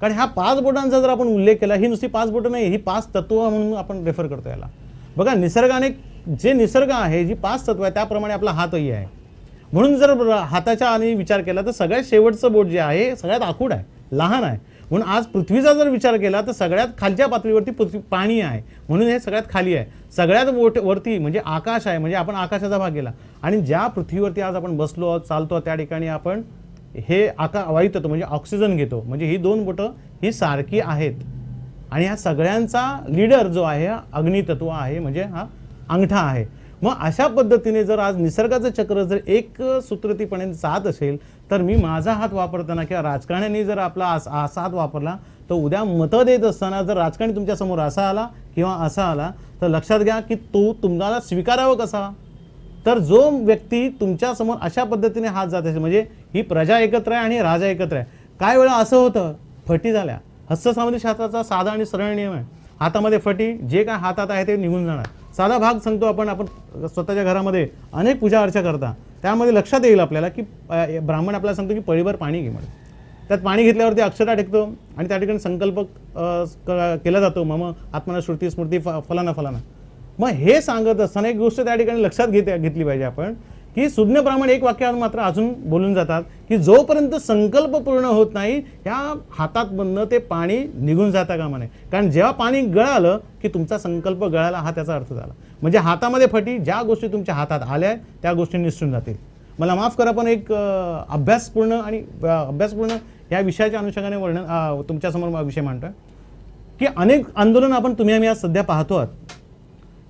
कारण ह्या 5 बोटांचा जर आपण उल्लेख केला, ही नुसती 5 बोटं नाही, ही 5 तत्व म्हणून आपण रेफर करतो याला. बघा, निसर्गाने जे निसर्ग आहे, जी 5 तत्व आहे त्याप्रमाणे आपला हातही आहे. म्हणून जर हाताच्या आणि विचार केला तर सगळ्यात शेवटचं बोट जे आहे सगळ्यात आखूड आहे, लहान आहे. म्हणून आज पृथ्वीचा जर विचार केला तर सगळ्यात खालच्या पातळीवरती पाणी आहे, म्हणून हे सगळ्यात खाली आहे. सगळ्यात वरती म्हणजे आकाश आहे, म्हणजे आपण आकाशाचा भाग गेला. आणि ज्या पृथ्वीवरती आज आपण बसलो आहोत, चालतो, त्या ठिकाणी आपण हे वायू तत्व म्हणजे ऑक्सिजन घेतो. म्हणजे ही 2 बोटं ही सारखी आहेत. आणि ह्या सगळ्यांचा लीडर जो आहे अग्नितत्व आहे, म्हणजे हा अंगठा आहे. मग अशा पद्धतीने जर आज निसर्गाचं चक्र जर एक सूत्रतीपणे जात असेल तर मी माझा हात वापरताना किंवा राजकारण्यांनी जर आपला असा हात वापरला तर उद्या मतं देत असताना जर राजकारणी तुमच्यासमोर असा आला किंवा असा आला तर लक्षात घ्या की तो तुम्हाला स्वीकारावं कसा? तर जो व्यक्ती तुमच्यासमोर अशा पद्धतीने हात जात असेल, म्हणजे ही प्रजा एकत्र आहे आणि राजा एकत्र आहे. काय वेळा असं होतं, फटी झाल्या. हस्तसामुद्रिक शास्त्राचा साधा आणि सरळ नियम आहे, हातामध्ये फटी, जे काय हातात आहे ते निघून जाणार. साधा भाग सांगतो, आपण स्वतःच्या घरामध्ये अनेक पूजा अर्चा करता, त्यामध्ये लक्षात येईल आपल्याला की ब्राह्मण आपल्याला सांगतो की पळीभर पाणी घे म्हणून. त्यात पाणी घेतल्यावरती अक्षता टेकतो आणि त्या ठिकाणी संकल्प केला जातो, मम आत्मना श्रुती स्मृती फलाना फलाना. मग हे सांगत असताना एक गोष्ट त्या ठिकाणी लक्षात घेतली पाहिजे आपण की सुज्ञ ब्राह्मण एक वाक्यावर मात्र अजून बोलून जातात की जोपर्यंत संकल्प पूर्ण होत नाही ह्या हातात बंद ते पाणी निघून जाता कामा नये. कारण जेव्हा पाणी गळालं की तुमचा संकल्प गळाला, हा त्याचा अर्थ झाला. म्हणजे हातामध्ये फटी, ज्या गोष्टी तुमच्या हातात आल्या त्या गोष्टी निसटून जातील. मला माफ करा, पण एक अभ्यासपूर्ण या विषयाच्या अनुषंगाने वर्णन तुमच्यासमोर विषय मांडतोय की अनेक आंदोलन तुम्ही आम्ही आज सध्या पाहतो आहोत.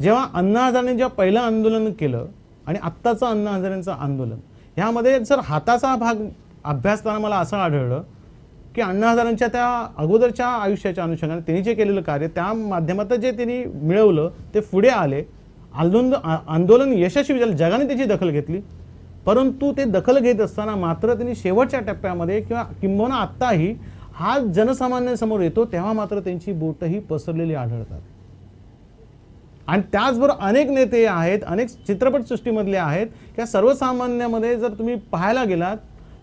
जेव्हा अण्णा हजारेंनी जेव्हा पहिलं आंदोलन केलं आणि आत्ताचं अण्णा हजारेंचं आंदोलन, ह्यामध्ये जर हाताचा भाग अभ्यासताना मला असं आढळलं की अण्णा हजारेंच्या त्या अगोदरच्या आयुष्याच्या अनुषंगाने त्यांनी जे केलेलं कार्य, त्या माध्यमात जे त्यांनी मिळवलं ते पुढे आले. आंदोलन यशस्वी झालं, जगाने त्याची दखल घेतली. परंतु ते दखल घेत असताना मात्र त्यांनी शेवटच्या टप्प्यामध्ये किंवा किंबहुना आत्ताही हा जनसामान्यांसमोर येतो तेव्हा मात्र त्यांची बोटही पसरलेली आढळतात. आणि त्याचबरोबर अनेक नेते आहेत, अनेक चित्रपटसृष्टीमधले आहेत की सर्वसामान्यामध्ये जर तुम्ही पाहायला गेलात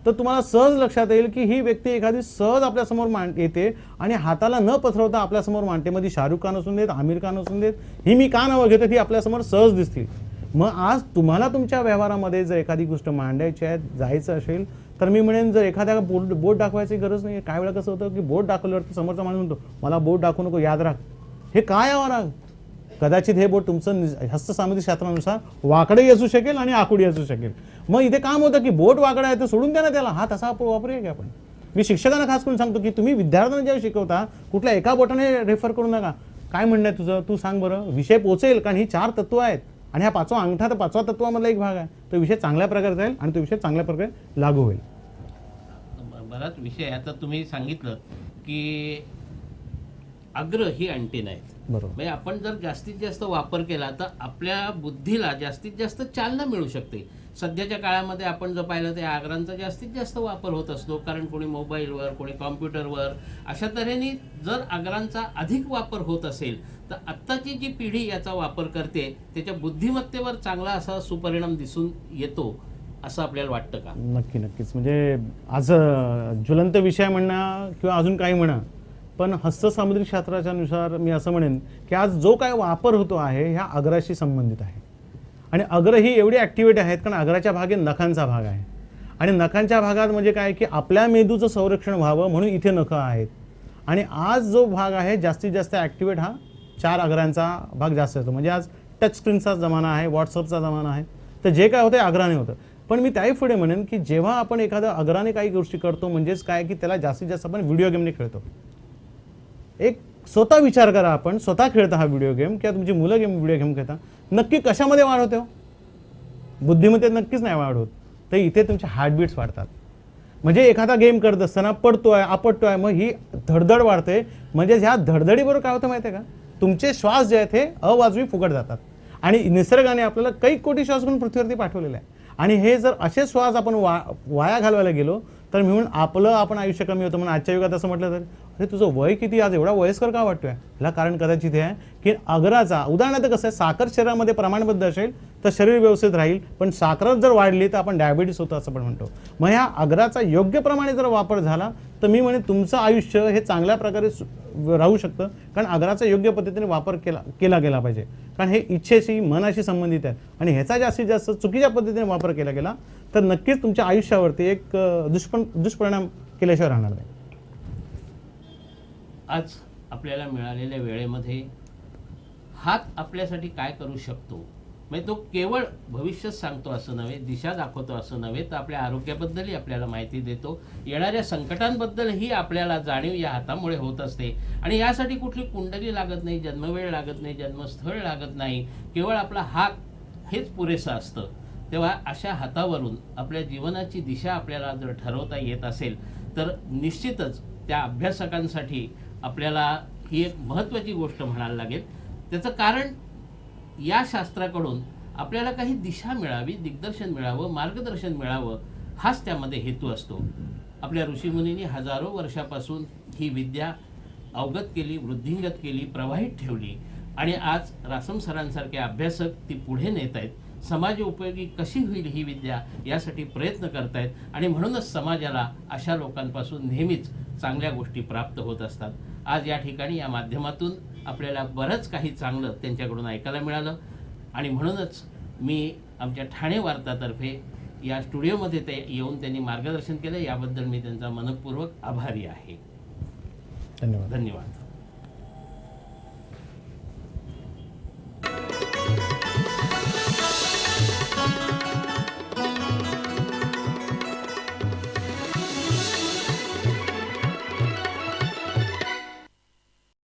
तर तुम्हाला सहज लक्षात येईल की ही व्यक्ती एखादी सहज आपल्यासमोर येते आणि हाताला न पसरवता आपल्यासमोर मांडते. मध्ये शाहरुख खान असून देत, आमिर खान असून देत, ही मी का नावं घेतो, ती आपल्यासमोर सहज दिसतील. मग आज तुम्हाला तुमच्या व्यवहारामध्ये जर एखादी गोष्ट मांडायची आहे, जायचं असेल तर मी म्हणेन जर एखाद्या बोट दाखवायची गरज नाही. काय वेळा कसं होतं की बोट दाखवल्यावरती समोरचा माणूस म्हणतो मला बोट दाखवू नको, याद राख. हे काय आवाज? कदाचित हे बोट तुमचं हस्तसामुद्रिक शास्त्रानुसार वाकडंही असू शकेल आणि आकुडी असू शकेल. मग इथे काम होतं की बोट वाकडं आहे तर सोडून द्या ना त्याला, हा तसा वापरूया की आपण. मी शिक्षकांना खास करून सांगतो की तुम्ही विद्यार्थ्यांना जेव्हा शिकवता कुठल्या एका बोटाने रेफर करू नका. काय म्हणणं आहे तुझं, तू सांग बरं, विषय पोचेल. कारण ही 4 तत्व आहेत आणि हा 5वा अंगठा तर 5व्या तत्वामधला एक भाग आहे. तो विषय चांगल्या प्रकारे जाईल आणि तो विषय चांगल्या प्रकारे लागू होईल. बराच विषय आता तुम्ही सांगितलं की अग्र ही अँटेना आहेत. बरोबर. म्हणजे आपण जर जास्तीत जास्त वापर केला तर आपल्या बुद्धीला जास्तीत जास्त चालना मिळू शकते. सध्याच्या काळामध्ये आपण जर पाहिलं तर अग्रांचा जास्तीत जास्त वापर होत असतो, कारण कोणी मोबाईलवर, कोणी कॉम्प्युटरवर, अशा तऱ्हेने जर अग्रांचा अधिक वापर होत असेल तर आत्ताची जी पिढी याचा वापर करते त्याच्या बुद्धिमत्तेवर चांगला असा सुपरिणाम दिसून येतो असं आपल्याला वाटतं का? नक्कीच. म्हणजे आज ज्वलंत विषय म्हणा किंवा अजून काही म्हणा, पण हस्तसामुद्रिक शास्त्राच्या नुसार मी असं म्हणेन की आज जो काय वापर होतो आहे ह्या अग्राशी संबंधित आहे. आणि अग्र ही एवढी ॲक्टिव्हिटी आहेत कारण अग्राच्या भागे नखांचा भाग आहे. आणि नखांच्या भागात म्हणजे काय की आपल्या मेंदूचं संरक्षण व्हावं म्हणून इथे नखं आहेत. आणि आज जो भाग आहे जास्तीत जास्त ॲक्टिवेट हा 4 अग्रांचा भाग जास्त असतो. म्हणजे आज टच स्क्रीनचा जमाना आहे, व्हॉट्सअपचा जमाना आहे, तर जे काय होतं अग्राने होतं. पण मी त्याही पुढे म्हणेन की जेव्हा आपण एखादा अग्राने काही गोष्टी करतो म्हणजेच काय की त्याला जास्तीत जास्त आपण व्हिडिओ गेमने खेळतो. एक स्वतः विचार करा, आपण स्वतः खेळता हा व्हिडिओ गेम किंवा तुमची मुलं व्हिडिओ गेम खेळता, नक्की कशामध्ये वाढ होते हो? बुद्धिमत्तेत नक्कीच नाही वाढ होत. तर इथे तुमचे हार्टबीट्स वाढतात. म्हणजे एखादा गेम करत असताना पडतोय आपटतोय मग ही धडधड वाढते. म्हणजे ह्या धडधडीबरोबर काय होतं माहिती आहे का, तुमचे श्वास जे आहेत हे अवाजवी फुकट जातात. आणि निसर्गाने आपल्याला काही कोटी श्वास करून पृथ्वीवरती पाठवलेले आहे. आणि हे जर असे श्वास आपण वाया घालवायला गेलो तर म्हणून आपण आयुष्य कमी होतं. म्हणून आजच्या युगात असं म्हटलं तर अरे तुझं वय किती, आज एवढा वयस्कर का वाटतोय? ह्याला कारण कदाचित हे आहे की अग्राचा, उदाहरणार्थ कसं आहे, साखर शरीरामध्ये प्रमाणबद्ध असेल तर शरीर व्यवस्थित राहील, पण साखर जर वाढली तर आपण डायबिटीस होतं असं पण म्हणतो. मग ह्या अग्राचा योग्य प्रमाणे जर वापर झाला तर मी म्हणेन तुमचं आयुष्य हे चांगल्या प्रकारे राहू शकतं. कारण अग्राचा योग्य पद्धतीने वापर केला गेला पाहिजे. कारण हे इच्छेशी मनाशी संबंधित आहे आणि ह्याचा जास्तीत जास्त चुकीच्या पद्धतीने वापर केला गेला तर नक्कीच तुमच्या आयुष्यावरती एक दुष्परिणाम केल्याशिवाय राहणार नाही. आज आपल्याला मिळालेल्या वेळेमध्ये हात आपल्यासाठी काय करू शकतो, म्हणजे तो केवळ भविष्यच सांगतो असं नव्हे, दिशा दाखवतो असं नव्हे, तर आपल्या आरोग्याबद्दलही आपल्याला माहिती देतो. येणाऱ्या संकटांबद्दलही आपल्याला जाणीव या हातामुळे होत असते. आणि यासाठी कुठली कुंडली लागत नाही, जन्मवेळ लागत नाही, जन्मस्थळ लागत नाही, केवळ आपला हात हेच पुरेसं असतं. तेव्हा अशा हातावरून आपल्या जीवनाची दिशा आपल्याला जर ठरवता येत असेल तर निश्चितच त्या अभ्यासकांसाठी आपल्याला ही एक महत्त्वाची गोष्ट म्हणायला लागेल. त्याचं कारण या शास्त्राकडून आपल्याला काही दिशा मिळावी, दिग्दर्शन मिळावं, मार्गदर्शन मिळावं, हाच त्यामध्ये हेतू असतो. आपल्या ऋषीमुनींनी हजारो वर्षापासून ही विद्या अवगत केली, वृद्धिंगत केली, प्रवाहित ठेवली आणि आज रासम सरांसारखे अभ्यासक ती पुढे नेत आहेत. समाज उपयोगी कशी होईल ही विद्या यासाठी प्रयत्न करतायत आणि म्हणूनच समाजाला अशा लोकांपासून नेहमीच चांगल्या गोष्टी प्राप्त होत असतात. आज या ठिकाणी या माध्यमातून आपल्याला बरंच काही चांगलं त्यांच्याकडून ऐकायला मिळालं आणि म्हणूनच मी आमच्या ठाणे वार्तातर्फे या स्टुडिओमध्ये ते येऊन त्यांनी मार्गदर्शन केलं, याबद्दल मी त्यांचा मनपूर्वक आभारी आहे. धन्यवाद. धन्यवाद.